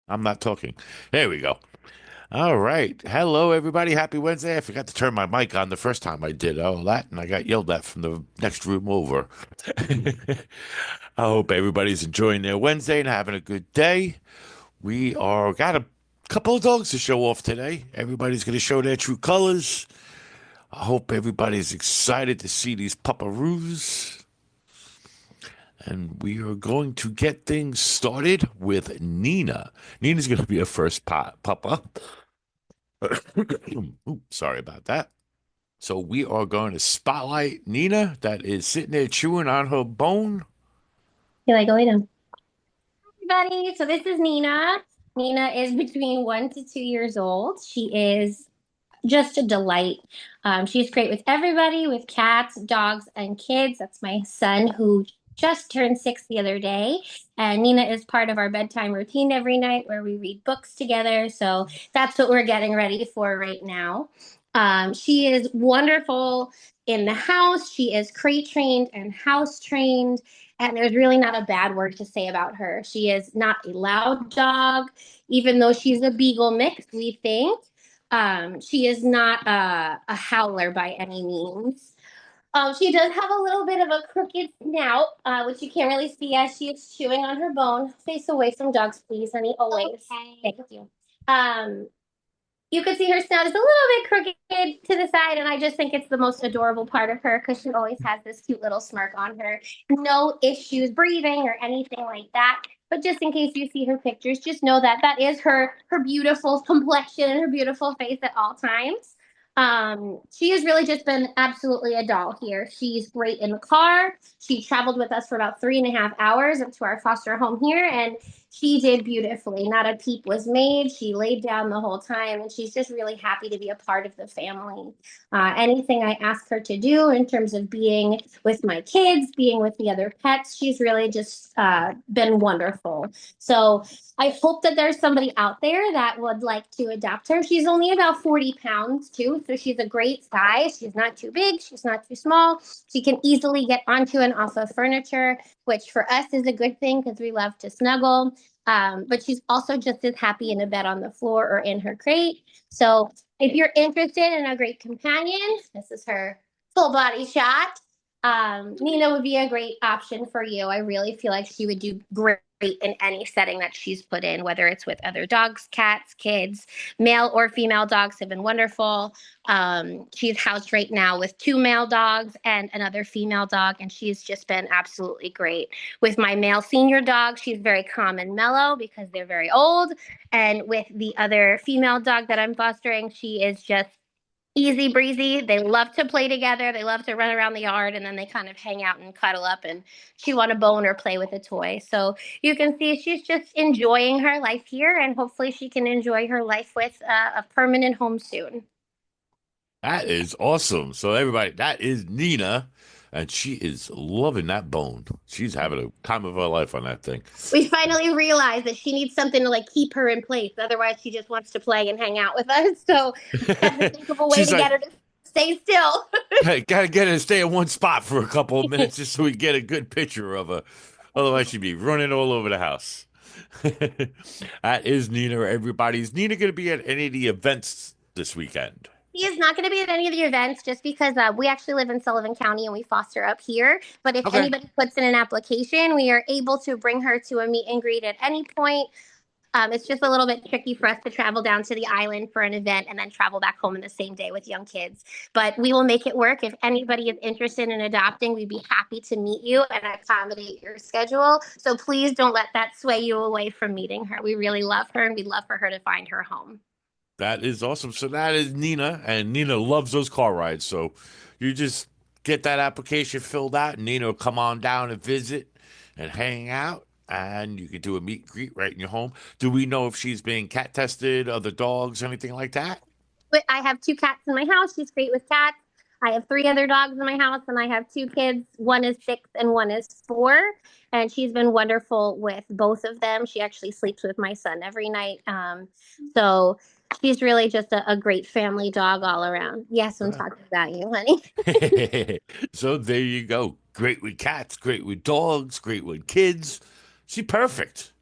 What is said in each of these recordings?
I'm not talking. There we go. All right. Hello, everybody. Happy Wednesday. I forgot to turn my mic on the first time I did all that, and I got yelled at from the next room over. I hope everybody's enjoying their Wednesday and having a good day. We are got a couple of dogs to show off today. Everybody's going to show their true colors. I hope everybody's excited to see these pupperoos. And we are going to get things started with Nina. Nina's going to be a first pupper. Ooh, sorry about that. So we are going to spotlight Nina that is sitting there chewing on her bone. You like Elena? Everybody, so this is Nina. Nina is between 1 to 2 years old. She is just a delight. She's great with everybody, with cats, dogs, and kids. That's my son who just turned 6 the other day. And Nina is part of our bedtime routine every night where we read books together. So that's what we're getting ready for right now. She is wonderful in the house. She is crate trained and house trained. And there's really not a bad word to say about her. She is not a loud dog, even though she's a beagle mix, we think. She is not a howler by any means. She does have a little bit of a crooked snout, which you can't really see as she is chewing on her bone. Face away some dogs, please, honey. Always. Okay. Thank you. Um, you can see her snout is a little bit crooked to the side, and I just think it's the most adorable part of her because she always has this cute little smirk on her. No issues breathing or anything like that. But just in case you see her pictures, just know that that is her beautiful complexion and her beautiful face at all times. She has really just been absolutely a doll here. She's great in the car. She traveled with us for about 3.5 hours up to our foster home here, and she did beautifully. Not a peep was made. She laid down the whole time, and she's just really happy to be a part of the family. Anything I ask her to do in terms of being with my kids, being with the other pets, she's really just been wonderful. So I hope that there's somebody out there that would like to adopt her. She's only about 40 pounds, too. So she's a great size. She's not too big. She's not too small. She can easily get onto and off of furniture, which for us is a good thing because we love to snuggle. But she's also just as happy in a bed on the floor or in her crate. So if you're interested in a great companion, this is her full body shot. Nina would be a great option for you. I really feel like she would do great in any setting that she's put in, whether it's with other dogs, cats, kids, male or female dogs have been wonderful. She's housed right now with two male dogs and another female dog, and she's just been absolutely great. With my male senior dog, she's very calm and mellow because they're very old. And with the other female dog that I'm fostering, she is just easy breezy. They love to play together. They love to run around the yard and then they kind of hang out and cuddle up and chew on a bone or play with a toy. So you can see she's just enjoying her life here and hopefully she can enjoy her life with a permanent home soon. That is awesome. So everybody, that is Nina, and she is loving that bone. She's having a time of her life on that thing. We finally realized that she needs something to like keep her in place. Otherwise, she just wants to play and hang out with us. So we had to think of a way She's to get like, her to stay still. hey, gotta get her to stay in one spot for a couple of minutes just so we get a good picture of her. Otherwise, she'd be running all over the house. That is Nina, everybody. Is Nina going to be at any of the events this weekend? He is not going to be at any of the events just because we actually live in Sullivan County and we foster up here. But if Okay. anybody puts in an application, we are able to bring her to a meet and greet at any point. It's just a little bit tricky for us to travel down to the island for an event and then travel back home in the same day with young kids. But we will make it work. If anybody is interested in adopting, we'd be happy to meet you and accommodate your schedule. So please don't let that sway you away from meeting her. We really love her and we'd love for her to find her home. That is awesome. So that is Nina, and Nina loves those car rides. So you just get that application filled out, and Nina will come on down and visit and hang out, and you can do a meet and greet right in your home. Do we know if she's being cat tested, other dogs, anything like that? But I have two cats in my house. She's great with cats. I have three other dogs in my house, and I have two kids. One is 6 and one is 4. And she's been wonderful with both of them. She actually sleeps with my son every night. So she's really just a great family dog all around. Yes, I'm talking about you, honey. So there you go. Great with cats, great with dogs, great with kids. She's perfect.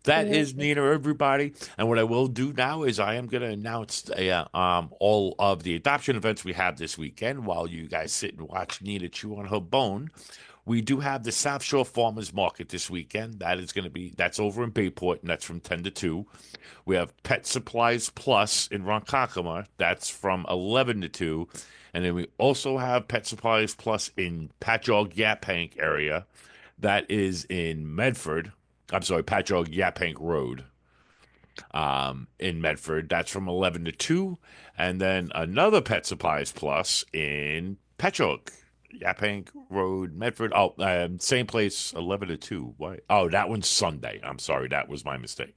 That Yeah. is Nina, everybody. And what I will do now is I am going to announce all of the adoption events we have this weekend while you guys sit and watch Nina chew on her bone. We do have the South Shore Farmers Market this weekend. That's over in Bayport, and that's from 10 to 2. We have Pet Supplies Plus in Ronkonkoma. That's from 11 to 2. And then we also have Pet Supplies Plus in Patchogue Yaphank area. That is in Medford. I'm sorry, Patchogue Yaphank Road in Medford. That's from 11 to 2. And then another Pet Supplies Plus in Patchogue. Yaphank Road, Medford. Oh, same place, 11 to 2. Why? Oh, that one's Sunday. I'm sorry. That was my mistake.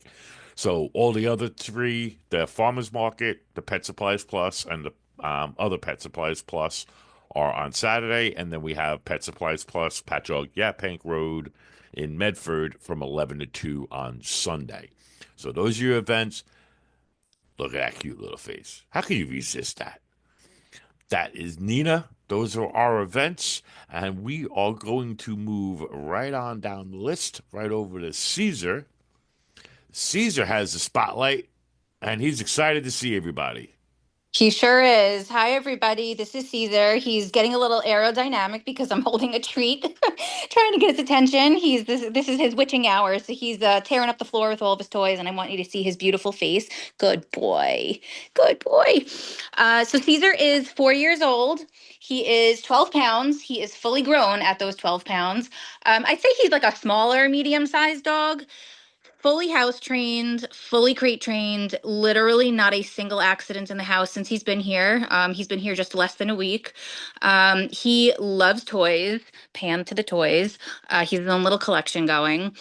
So all the other three, the Farmers Market, the Pet Supplies Plus, and the other Pet Supplies Plus are on Saturday. And then we have Pet Supplies Plus, Patchogue Yaphank Road in Medford from 11 to 2 on Sunday. So those are your events. Look at that cute little face. How can you resist that? That is Nina. Those are our events. And we are going to move right on down the list, right over to Caesar. Caesar has the spotlight, and he's excited to see everybody. He sure is. Hi, everybody. This is Caesar. He's getting a little aerodynamic because I'm holding a treat, trying to get his attention. This is his witching hour, so he's tearing up the floor with all of his toys, and I want you to see his beautiful face. Good boy, good boy. So Caesar is 4 years old. He is 12 pounds. He is fully grown at those 12 pounds. I'd say he's like a smaller, medium-sized dog. Fully house trained, fully crate trained, literally not a single accident in the house since he's been here. He's been here just less than a week. He loves toys, pan to the toys. He's his own little collection going.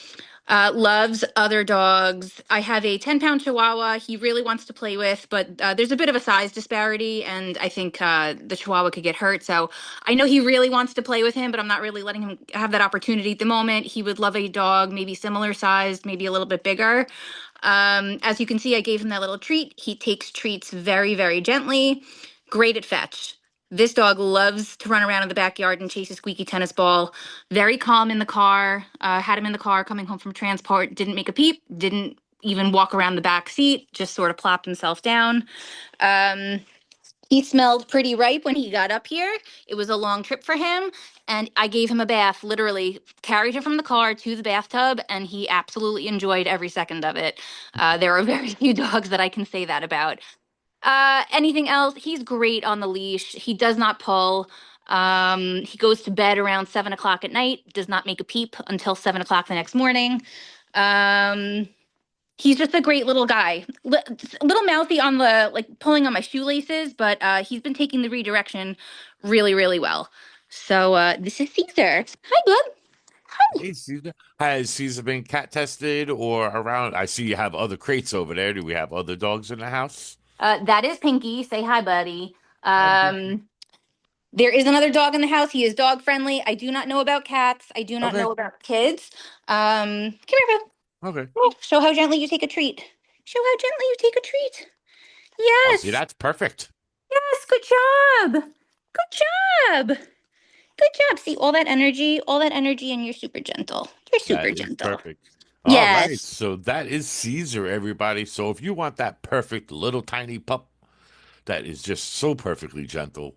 Loves other dogs. I have a 10-pound Chihuahua he really wants to play with, but there's a bit of a size disparity, and I think the Chihuahua could get hurt. So I know he really wants to play with him, but I'm not really letting him have that opportunity at the moment. He would love a dog, maybe similar sized, maybe a little bit bigger. As you can see, I gave him that little treat. He takes treats very, very gently. Great at fetch. This dog loves to run around in the backyard and chase a squeaky tennis ball. Very calm in the car. Had him in the car coming home from transport. Didn't make a peep. Didn't even walk around the back seat. Just sort of plopped himself down. Um, he smelled pretty ripe when he got up here. It was a long trip for him. And I gave him a bath, literally carried him from the car to the bathtub, and he absolutely enjoyed every second of it. There are very few dogs that I can say that about. Anything else? He's great on the leash. He does not pull. He goes to bed around 7 o'clock at night, does not make a peep until 7 o'clock the next morning. Um, he's just a great little guy. Little mouthy on the like pulling on my shoelaces, but he's been taking the redirection really, really well. So this is Caesar. Hi, bud. Hi. Hey, Caesar. Has Caesar been cat tested or around? I see you have other crates over there. Do we have other dogs in the house? That is Pinky. Say hi, buddy. Hi, Pinky. There is another dog in the house. He is dog friendly. I do not know about cats. I do not Okay. know about kids. Come here, bud. Okay. Show how gently you take a treat. Show how gently you take a treat. Oh, see, Yes. that's perfect. Yes. Good job. Good job. Good job. See all that energy, and you're super gentle. You're That super is gentle. perfect. All right. Yes. So that is Caesar, everybody. So if you want that perfect little tiny pup that is just so perfectly gentle,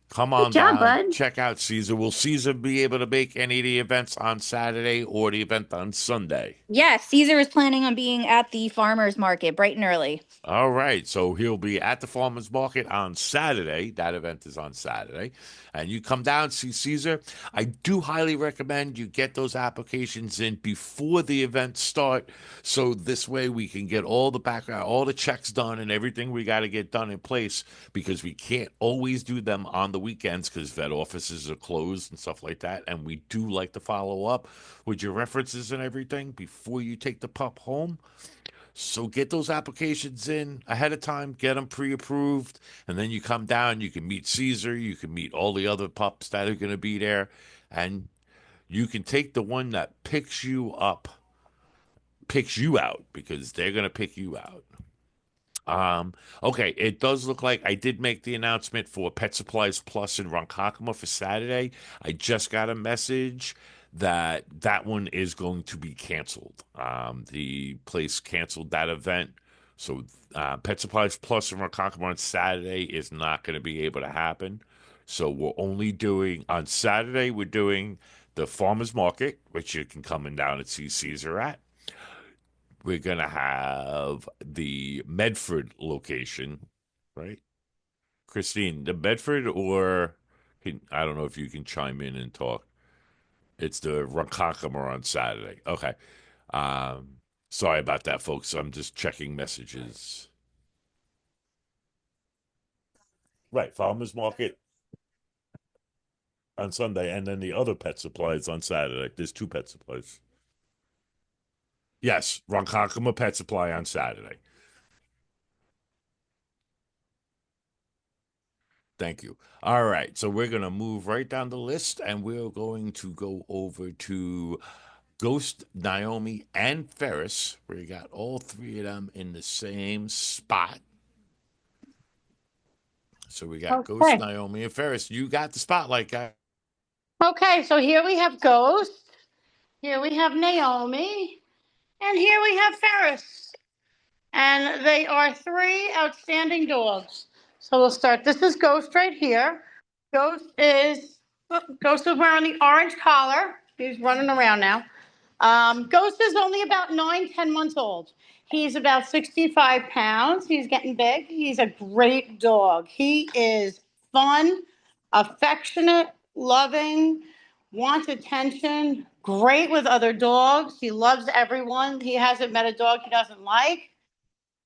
come Good on job, down, bud. check out Caesar. Will Caesar be able to make any of the events on Saturday or the event on Sunday? Yes. Caesar is planning on being at the farmer's market bright and early. All right. So he'll be at the farmers market on Saturday. That event is on Saturday. And you come down, see Caesar. I do highly recommend you get those applications in before the events start. So this way we can get all the background, all the checks done and everything we got to get done in place because we can't always do them on the weekends because vet offices are closed and stuff like that. And we do like to follow up with your references and everything before you take the pup home. So get those applications in ahead of time, get them pre-approved, and then you come down, you can meet Caesar, you can meet all the other pups that are going to be there, and you can take the one that picks you up, picks you out because they're going to pick you out. Um, okay, it does look like I did make the announcement for Pet Supplies Plus in Ronkonkoma for Saturday. I just got a message that one is going to be canceled. The place canceled that event. So Pet Supplies Plus in Ronkonkoma on Saturday is not going to be able to happen. So we're only doing on Saturday, we're doing the farmers market, which you can come in down and see Caesar at. We're gonna have the Medford location, right? Christine, the Medford or I don't know if you can chime in and talk. It's the Ronkonkoma on Saturday. Okay. Um, Sorry about that, folks. I'm just checking messages. Right, farmers market on Sunday, and then the other pet supplies on Saturday. There's two pet supplies. Yes, Ronkonkoma Pet Supply on Saturday. Thank you. All right, so we're gonna move right down the list, and we're going to go over to Ghost, Naomi, and Ferris. We got all three of them in the same spot. So we got Ghost, Okay. Naomi, and Ferris. You got the spotlight, guy. Okay, so here we have Ghost, here we have Naomi, and here we have Ferris. And they are three outstanding dogs. So we'll start. This is Ghost right here. Ghost is Ghost is wearing the orange collar. He's running around now. Ghost is only about 9, 10 months old. He's about 65 pounds. He's getting big. He's a great dog. He is fun, affectionate, loving, wants attention, great with other dogs. He loves everyone. He hasn't met a dog he doesn't like.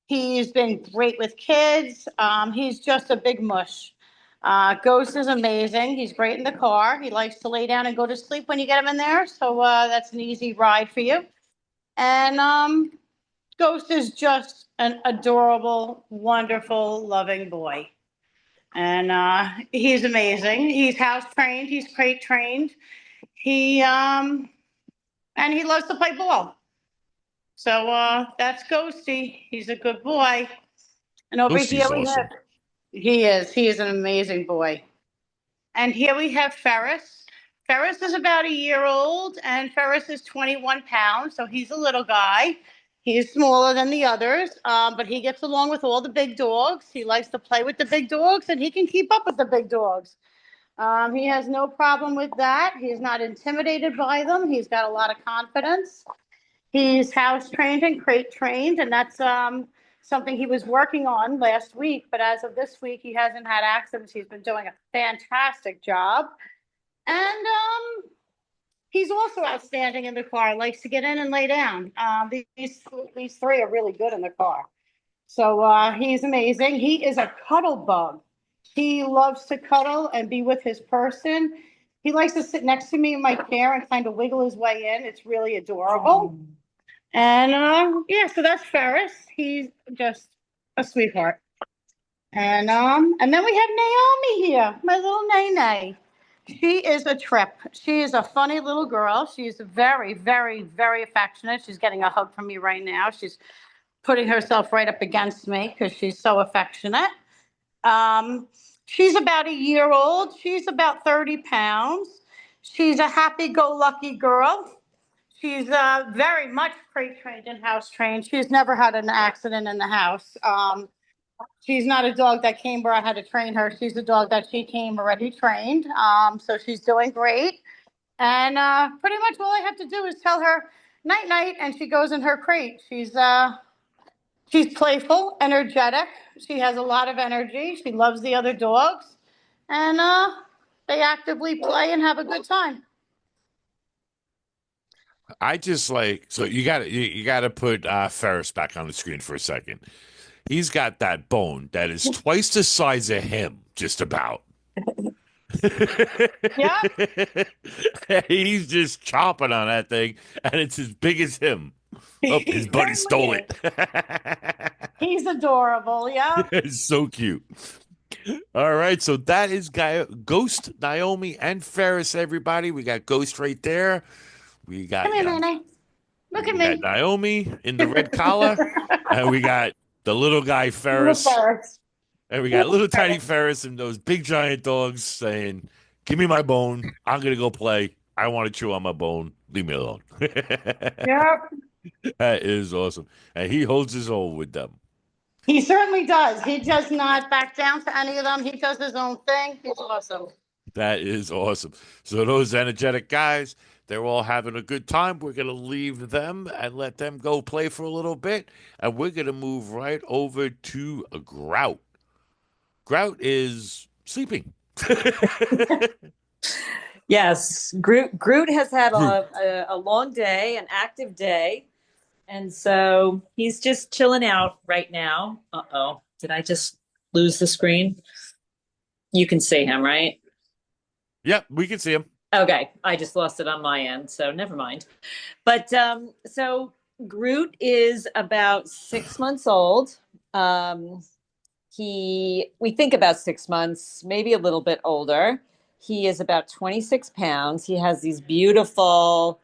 He's been great with kids. He's just a big mush. Ghost is amazing. He's great in the car. He likes to lay down and go to sleep when you get him in there. So that's an easy ride for you. And Ghost is just an adorable, wonderful, loving boy. And he's amazing. He's house trained. He's crate trained. And he loves to play ball. So that's Ghosty. He's a good boy. And over here Ghosty's we have, awesome. he is an amazing boy. And here we have Ferris. Ferris is about a year old, and Ferris is 21 pounds, so he's a little guy. He's smaller than the others, but he gets along with all the big dogs. He likes to play with the big dogs, and he can keep up with the big dogs. He has no problem with that. He's not intimidated by them. He's got a lot of confidence. He's house trained and crate trained, and that's something he was working on last week. But as of this week, he hasn't had accidents. He's been doing a fantastic job. And he's also outstanding in the car, likes to get in and lay down. These three are really good in the car. So he's amazing. He is a cuddle bug. He loves to cuddle and be with his person. He likes to sit next to me in my chair and kind of wiggle his way in. It's really adorable. And yeah, so that's Ferris. He's just a sweetheart. And then we have Naomi here, my little Nene. She is a trip. She is a funny little girl. She's very, very, very affectionate. She's getting a hug from me right now. She's putting herself right up against me because she's so affectionate. She's about a year old. She's about 30 pounds. She's a happy-go-lucky girl. She's very much crate trained and house trained. She's never had an accident in the house. She's not a dog that came where I had to train her. She's a dog that she came already trained. So she's doing great. And pretty much all I have to do is tell her night night, and she goes in her crate. She's playful, energetic. She has a lot of energy. She loves the other dogs, and they actively play and have a good time. I just like so you gotta put Ferris back on the screen for a second. He's got that bone that is twice the size of him, just about. Yeah. He's just chomping on that thing, and it's as big as him. Oh, his buddy stole it. He's adorable. Yeah. It's so cute. All right, so that is Ghost, Naomi, and Ferris. Everybody, we got Ghost right there. We got Come here, Nene. Look at we got me. Naomi in the red collar, and we got the little guy Little Ferris, Ferris. and we got little tiny Ferris and those big giant dogs saying, "Give me my bone. I'm gonna go play." I want to chew on my bone. Leave me alone. Yep. That is awesome. And he holds his own with them. He certainly does. He does not back down to any of them. He does his own thing. He's awesome. That is awesome. So those energetic guys, they're all having a good time. We're going to leave them and let them go play for a little bit. And we're going to move right over to a Grout. Grout is sleeping. Yes, Groot has had Groot. a long day, an active day, and so he's just chilling out right now. Uh-oh, did I just lose the screen? You can see him, right? Yep, we can see him. Okay, I just lost it on my end, so never mind. But so Groot is about 6 months old. We think about 6 months, maybe a little bit older. He is about 26 pounds. He has these beautiful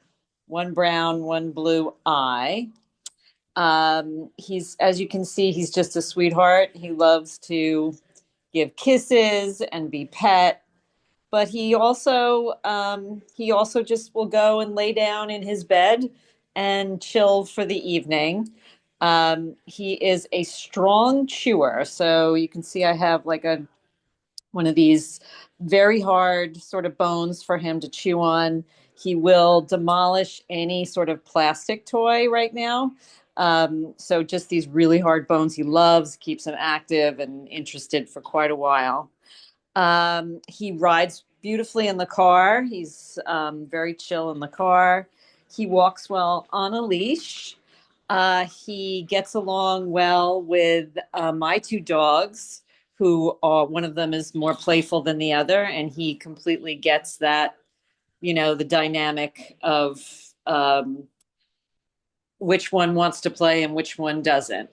one brown, one blue eye. He's, as you can see, he's just a sweetheart. He loves to give kisses and be pet, but he also just will go and lay down in his bed and chill for the evening. He is a strong chewer, so you can see I have like a one of these very hard sort of bones for him to chew on. He will demolish any sort of plastic toy right now. So just these really hard bones he loves, keeps him active and interested for quite a while. He rides beautifully in the car. He's very chill in the car. He walks well on a leash. He gets along well with my two dogs, who are one of them is more playful than the other, and he completely gets that, the dynamic of which one wants to play and which one doesn't.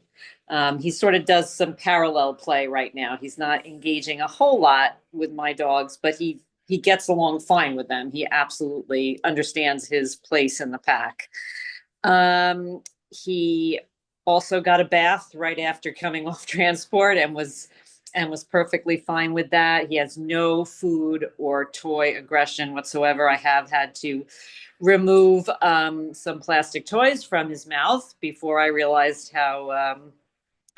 He sort of does some parallel play right now. He's not engaging a whole lot with my dogs, but he gets along fine with them. He absolutely understands his place in the pack. He also got a bath right after coming off transport and was perfectly fine with that. He has no food or toy aggression whatsoever. I have had to remove some plastic toys from his mouth before I realized how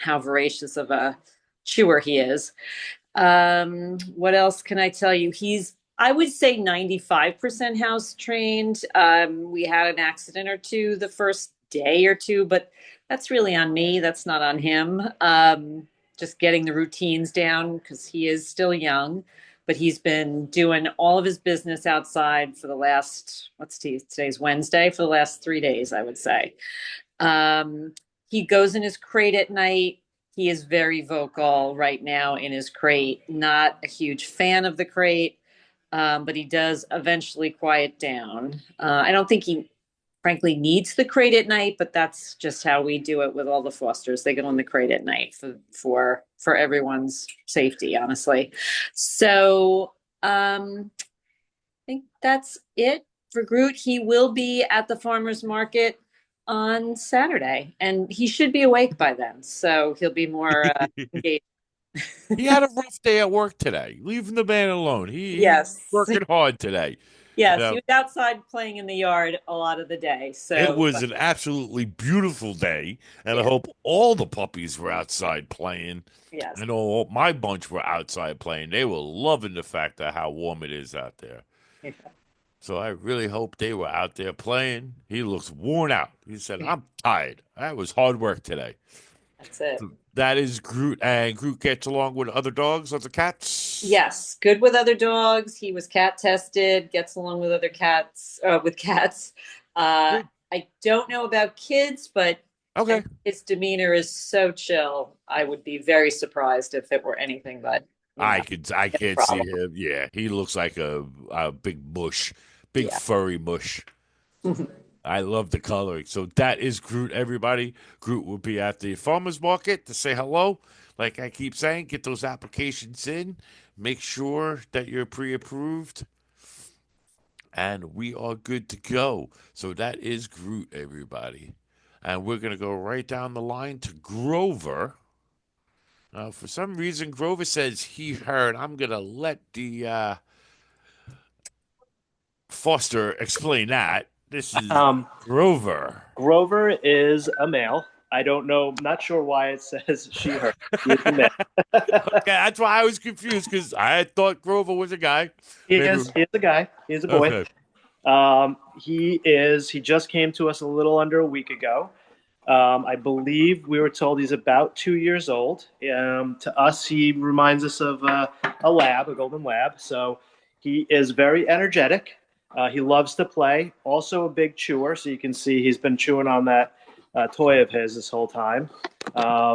voracious of a chewer he is. What else can I tell you? I would say 95% house trained. We had an accident or two the first day or two, but that's really on me. That's not on him. Just getting the routines down because he is still young, but he's been doing all of his business outside for the last, today's Wednesday, for the last 3 days, I would say. He goes in his crate at night. He is very vocal right now in his crate. Not a huge fan of the crate, but he does eventually quiet down. I don't think he frankly needs the crate at night, but that's just how we do it with all the Fosters. They get on the crate at night for everyone's safety, honestly. So I think that's it for Groot. He will be at the farmer's market on Saturday, and he should be awake by then, so he'll be more engaged. He had a rough day at work today. Leaving the man alone. He's Yes. working hard today. You Yes, he know, was outside playing in the yard a lot of the day. it So, was an absolutely beautiful day, and I yeah, hope all the puppies were outside playing. yes. I know all my bunch were outside playing. They were loving the fact of how warm it is out there. Yeah. So I really hope they were out there playing. He looks worn out. He said, "I'm tired. That was hard work today." That's it. So that is Groot, and Groot gets along with other dogs, other cats. Yes, good with other dogs. He was cat tested, gets along with other cats, with cats. Good. I don't know about kids, but Okay. his demeanor is so chill. I would be very surprised if it were anything but, I a can't see problem. him. Yeah, he looks like a big mush, big Yeah. furry mush. I love the coloring. So that is Groot, everybody. Groot will be at the farmer's market to say hello. Like I keep saying, get those applications in. Make sure that you're pre-approved. And we are good to go. So that is Groot, everybody. And we're going to go right down the line to Grover. For some reason, Grover says he heard. I'm going to let the Foster explain that. This is Um, Grover. Grover is a male. I don't know, not sure why it says she, her. He is a male. Okay, that's why I was confused because I thought Grover was a guy. Maybe. He is a guy. He is a boy. Okay. He just came to us a little under a week ago. I believe we were told he's about 2 years old. To us, he reminds us of a lab, a golden lab. So he is very energetic. He loves to play. Also a big chewer. So you can see he's been chewing on that toy of his this whole time.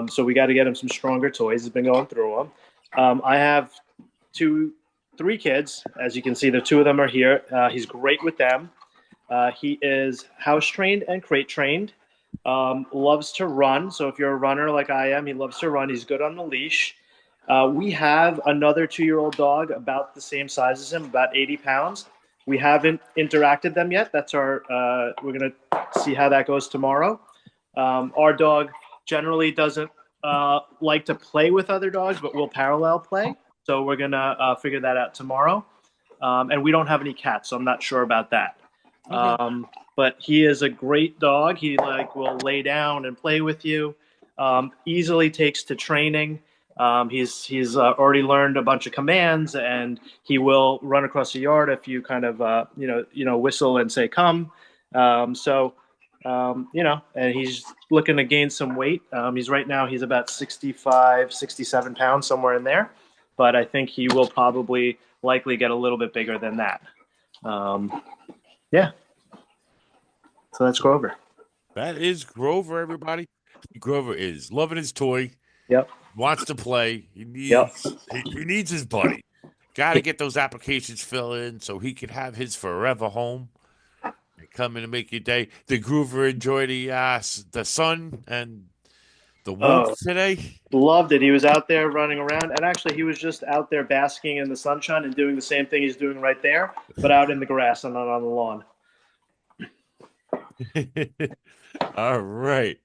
So we got to get him some stronger toys. He's been going through them. I have three kids. As you can see, the two of them are here. He's great with them. He is house trained and crate trained. Loves to run. So if you're a runner like I am, he loves to run. He's good on the leash. We have another 2-year-old dog about the same size as him, about 80 pounds. We haven't interacted them yet. We're going to see how that goes tomorrow. Our dog generally doesn't like to play with other dogs, but will parallel play. So we're going to figure that out tomorrow. And we don't have any cats, so I'm not sure about that. But he is a great dog. He will lay down and play with you. Easily takes to training. He's already learned a bunch of commands, and he will run across the yard if you kind of whistle and say come. And he's looking to gain some weight. He's about 65, 67 pounds, somewhere in there. But I think he will probably likely get a little bit bigger than that. Yeah. So that's Grover. That is Grover, everybody. Grover is loving his toy. Yep. Wants to play. He needs his buddy. Got to get those applications filled in so he can have his forever home. And come in and make your day. Did Grover enjoy the sun and the warmth today? Loved it. He was out there running around, and actually he was just out there basking in the sunshine and doing the same thing he's doing right there, but out in the grass and not on the lawn. All right.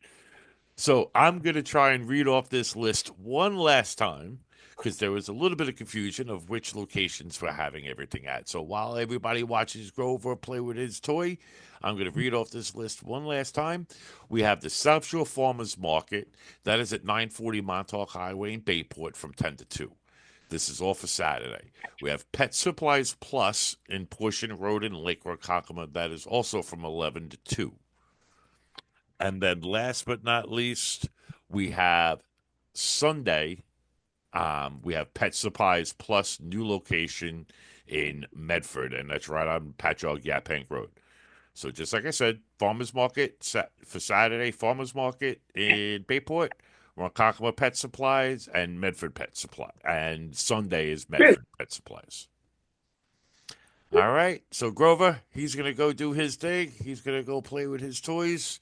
So I'm going to try and read off this list one last time because there was a little bit of confusion of which locations we're having everything at. So while everybody watches Grover play with his toy, I'm going to read off this list one last time. We have the South Shore Farmers Market. That is at 940 Montauk Highway in Bayport from 10 to 2. This is all for Saturday. We have Pet Supplies Plus in Portion Road in Lake Ronkonkoma. That is also from 11 to 2. And then last but not least, we have Sunday. We have Pet Supplies Plus new location in Medford, and that's right on Patchogue Yaphank Road. So just like I said, Farmers Market for Saturday, Farmers Market in Bayport, Ronkonkoma Pet Supplies, and Medford Pet Supply. And Sunday is Medford Pet Supplies. All right. So Grover, he's going to go do his thing. He's going to go play with his toys.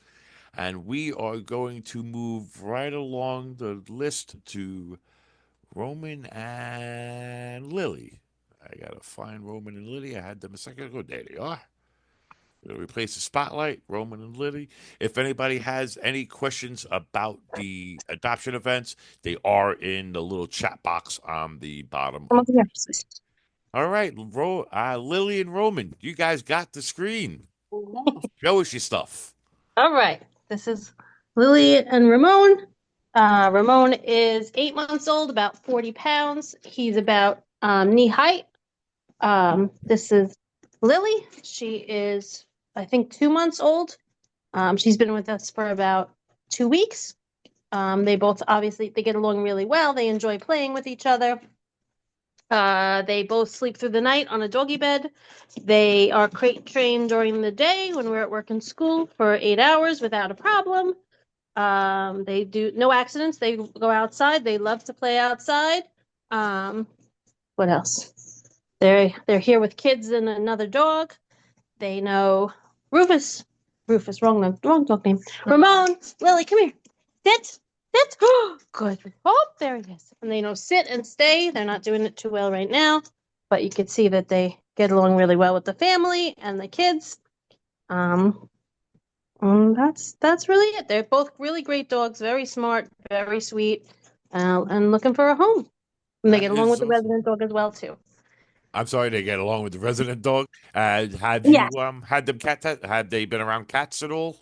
And we are going to move right along the list to Roman and Lily. I got to find Roman and Lily. I had them a second ago. There they are. We're going to replace the spotlight, Roman and Lily. If anybody has any questions about the adoption events, they are in the little chat box on the bottom. All right, Lily and Roman, you guys got the screen. Show us your stuff. All right. This is Lily and Ramon. Ramon is 8 months old, about 40 pounds. He's about knee height. This is Lily. She is, I think, 2 months old. She's been with us for about 2 weeks. They both, obviously, they get along really well. They enjoy playing with each other. They both sleep through the night on a doggy bed. They are crate trained during the day when we're at work and school for 8 hours without a problem. They do no accidents. They go outside. They love to play outside. What else? They're here with kids and another dog. They know Rufus, wrong dog name. Ramon, Lily, come here. Sit. Good. Oh, there he is. And they know sit and stay. They're not doing it too well right now, but you can see that they get along really well with the family and the kids. That's really it. They're both really great dogs, very smart, very sweet, and looking for a home. And they get along with the resident dog as well too. I'm sorry, they get along with the resident dog. Have Yes. you had them have they been around cats at all?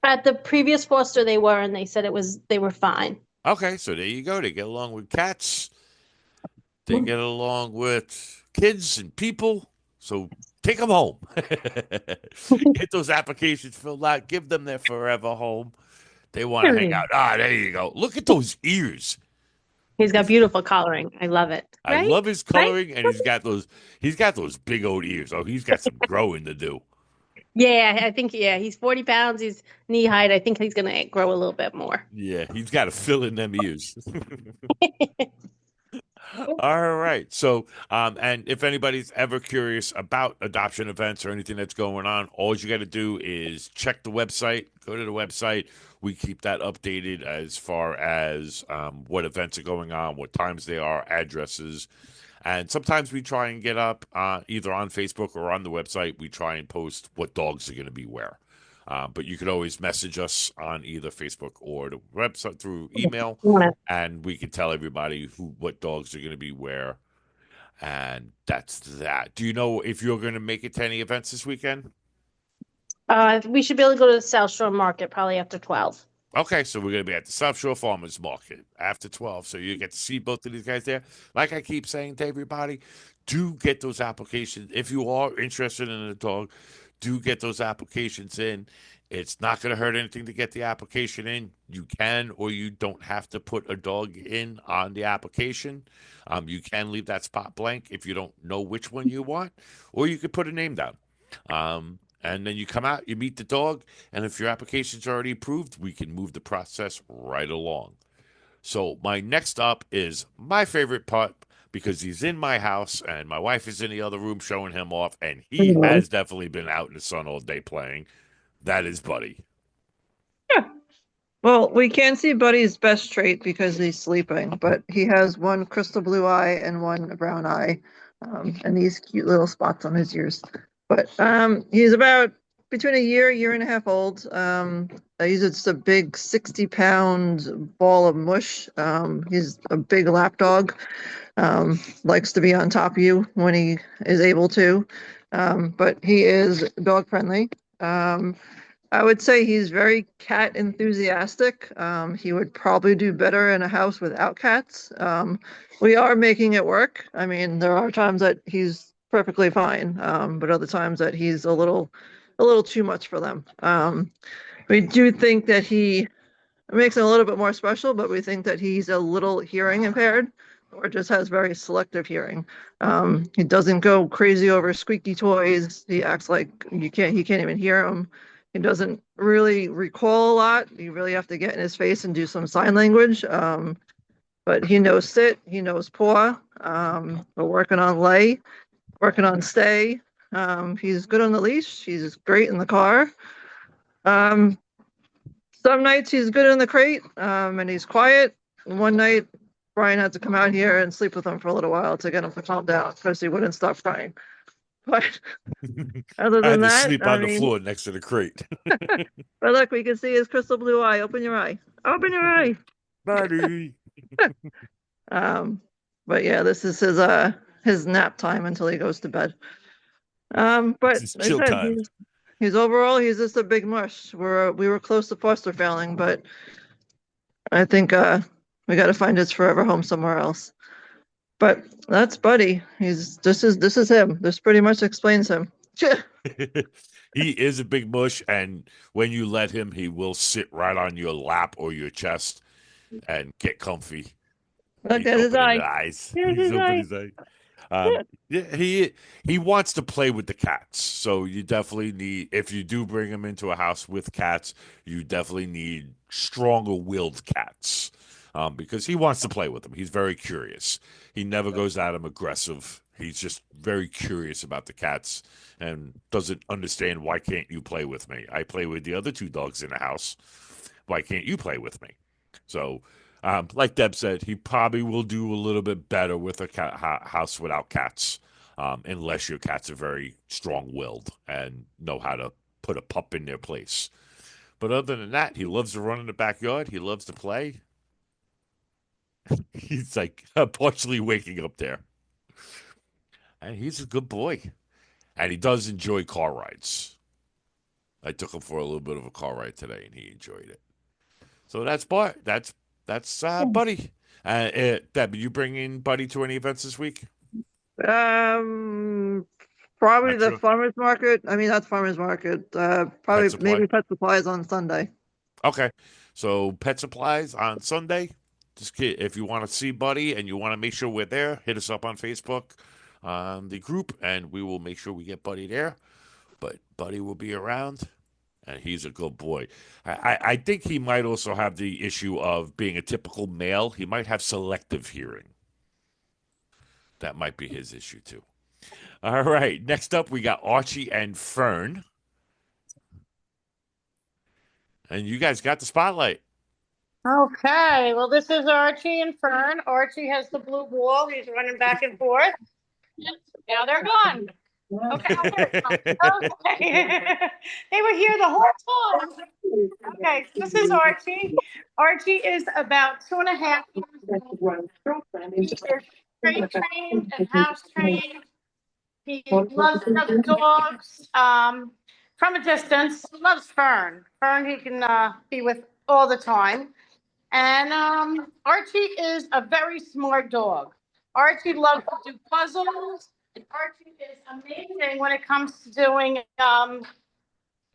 At the previous foster they were, and they said they were fine. Okay, so there you go. They get along with cats. They get along with kids and people. So take them home. Get those applications filled out. Give them their forever home. They want to hang out. Ah, there you go. Look at those ears. He's got beautiful coloring. I love it. I Right? love his Right? coloring, and he's got those big old ears. Oh, he's got some growing to do. Yeah, I think he's 40 pounds. He's knee height. I think he's gonna grow a little bit more. Yeah, he's got to fill in them ears. All right. So, and if anybody's ever curious about adoption events or anything that's going on, all you got to do is check the website, go to the website. We keep that updated as far as what events are going on, what times they are, addresses. And sometimes we try and get up either on Facebook or on the website. We try and post what dogs are going to be where. But you could always message us on either Facebook or the website through email, and we can tell everybody what dogs are going to be where. And that's that. Do you know if you're going to make it to any events this weekend? We should be able to go to the South Shore Market probably after 12. Okay, so we're going to be at the South Shore Farmers Market after 12. So you get to see both of these guys there. Like I keep saying to everybody, do get those applications. If you are interested in a dog, do get those applications in. It's not going to hurt anything to get the application in. You can or you don't have to put a dog in on the application. You can leave that spot blank if you don't know which one you want, or you could put a name down. And then you come out, you meet the dog, and if your application's already approved, we can move the process right along. So my next up is my favorite part because he's in my house and my wife is in the other room showing him off, and he has definitely been out in the sun all day playing. That is Buddy. Yeah. Well, we can't see Buddy's best trait because he's sleeping, but he has one crystal blue eye and one brown eye, and these cute little spots on his ears. But he's about between a year and a half old. He's just a big 60-pound ball of mush. He's a big lap dog. Likes to be on top of you when he is able to. But he is dog friendly. I would say he's very cat enthusiastic. He would probably do better in a house without cats. We are making it work. I mean, there are times that he's perfectly fine, but other times that he's a little too much for them. We do think that it makes him a little bit more special, but we think that he's a little hearing impaired or just has very selective hearing. He doesn't go crazy over squeaky toys. He acts like he can't even hear them. He doesn't really recall a lot. You really have to get in his face and do some sign language. But he knows sit, he knows paw. We're working on lay, working on stay. He's good on the leash. He's great in the car. Some nights he's good in the crate, and he's quiet. One night, Brian had to come out here and sleep with him for a little while to get him to calm down because he wouldn't stop crying. But other I had than to that, sleep on the floor next to the crate. but look, we can see his crystal blue eye. Open your eye. Open your eye. Buddy. But yeah, this is his nap time until he goes to bed. But It's chill time. he's overall he's just a big mush. We were close to foster failing, but I think we got to find his forever home somewhere else. But that's Buddy. This is him. This pretty much explains him. He is a big mush, and when you let him, he will sit right on your lap or your chest and get comfy. Look at his eye. He's opening his eye. Yeah, he wants to play with the cats. So you definitely need, if you do bring him into a house with cats, you definitely need stronger willed cats. Because he wants to play with them. He's very curious. He never goes at them aggressive. He's just very curious about the cats and doesn't understand why can't you play with me? I play with the other two dogs in the house. Why can't you play with me? So, like Deb said, he probably will do a little bit better with a house without cats, unless your cats are very strong-willed and know how to put a pup in their place. But other than that, he loves to run in the backyard. He loves to play. He's like partially waking up there. And he's a good boy. And he does enjoy car rides. I took him for a little bit of a car ride today, and he enjoyed it. So that's Bart. That's Buddy. Deb, you bringing Buddy to any events this week? Um, Probably Not the sure. farmers market. I mean, not farmers market. Pet Probably supply. maybe pet supplies on Sunday. Okay. So pet supplies on Sunday. If you want to see Buddy and you want to make sure we're there, hit us up on Facebook on the group, and we will make sure we get Buddy there. But Buddy will be around, and he's a good boy. I think he might also have the issue of being a typical male. He might have selective hearing. That might be his issue too. All right. Next up, we got Archie and Fern. And you guys got the spotlight. Okay, well, this is Archie and Fern. Archie has the blue ball. He's running back and forth. Now they're gone. Okay, okay. They were here the whole time. Okay, so this is Archie. Archie is about 2.5 years old. He is crate trained and house trained. He loves other dogs. From a distance, loves Fern. Fern he can be with all the time. And Archie is a very smart dog. Archie loves to do puzzles. Archie is amazing when it comes to doing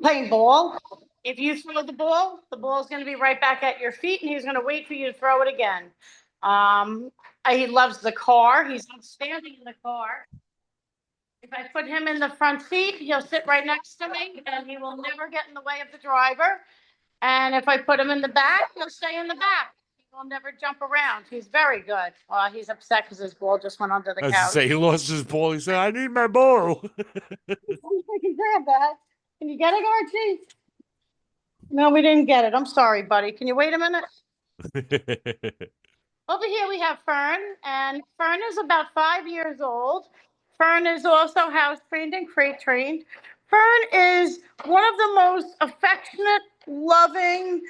playing ball. If you throw the ball is going to be right back at your feet, and he's going to wait for you to throw it again. He loves the car. He's outstanding in the car. If I put him in the front seat, he'll sit right next to me, and he will never get in the way of the driver. And if I put him in the back, he'll stay in the back. He will never jump around. He's very good. He's upset because his ball just went under the As I couch. say, he lost his ball. He said, I need my ball. I can grab that. Can you get it, Archie? No, we didn't get it. I'm sorry, buddy. Can you wait a minute? Over here we have Fern, and Fern is about 5 years old. Fern is also house trained and crate trained. Fern is one of the most affectionate, loving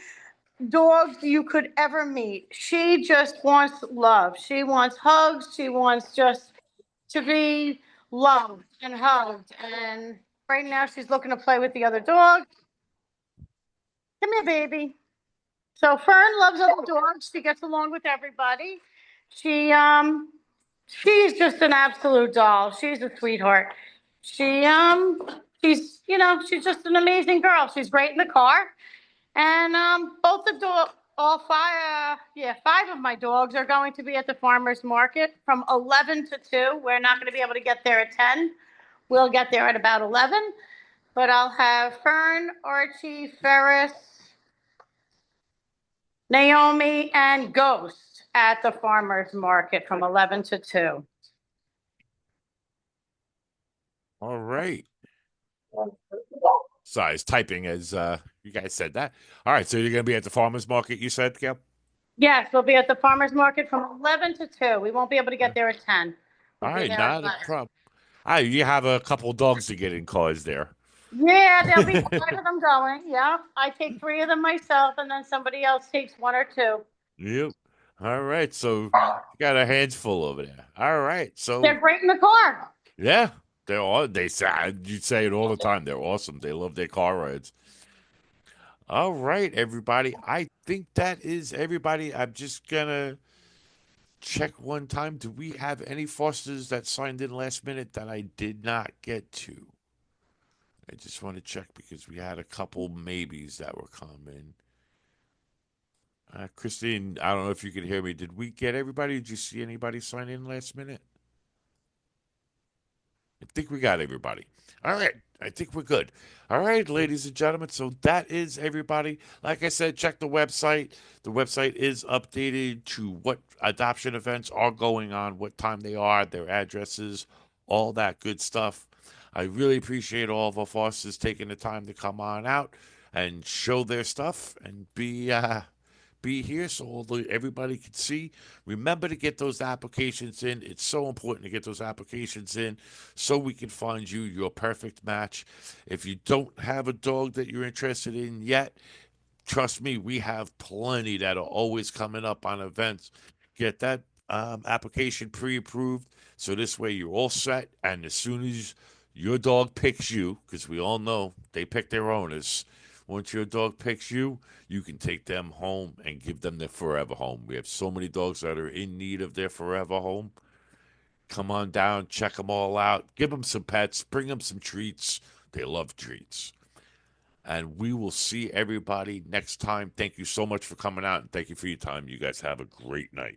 dogs you could ever meet. She just wants love. She wants hugs. She wants just to be loved and hugged. And right now she's looking to play with the other dog. Come here, baby. So Fern loves other dogs. She gets along with everybody. She's just an absolute doll. She's a sweetheart. She's just an amazing girl. She's great in the car. And both the dog, all five, five of my dogs are going to be at the farmers market from 11 to 2. We're not going to be able to get there at 10. We'll get there at about 11. But I'll have Fern, Archie, Ferris, Naomi, and Ghost at the farmers market from 11 to 2. All right. So I was typing as you guys said that. All right, so you're going to be at the farmer's market, you said, Gail? Yes, we'll be at the farmers market from 11 to 2. We won't be able to get there at 10. All right, not a problem. All right, you have a couple dogs to get in cars there. Yeah, there'll be 5 of them going. Yeah, I take 3 of them myself, and then somebody else takes 1 or 2. Yep. All right, so you got a handful over there. All right, so they're great in the car. Yeah, you say it all the time. They're awesome. They love their car rides. All right, everybody. I think that is everybody. I'm just gonna check one time. Do we have any Fosters that signed in last minute that I did not get to? I just want to check because we had a couple maybes that were coming. Christine, I don't know if you could hear me. Did we get everybody? Did you see anybody sign in last minute? I think we got everybody. All right. I think we're good. All right, ladies and gentlemen. So that is everybody. Like I said, check the website. The website is updated to what adoption events are going on, what time they are, their addresses, all that good stuff. I really appreciate all of our fosters taking the time to come on out and show their stuff and be here so everybody can see. Remember to get those applications in. It's so important to get those applications in so we can find you your perfect match. If you don't have a dog that you're interested in yet, trust me, we have plenty that are always coming up on events. Get that application pre-approved So this way you're all set. And as soon as your dog picks you, because we all know they pick their owners, once your dog picks you, you can take them home and give them their forever home. We have so many dogs that are in need of their forever home. Come on down, check them all out, give them some pets, bring them some treats. They love treats. And we will see everybody next time. Thank you so much for coming out and thank you for your time. You guys have a great night.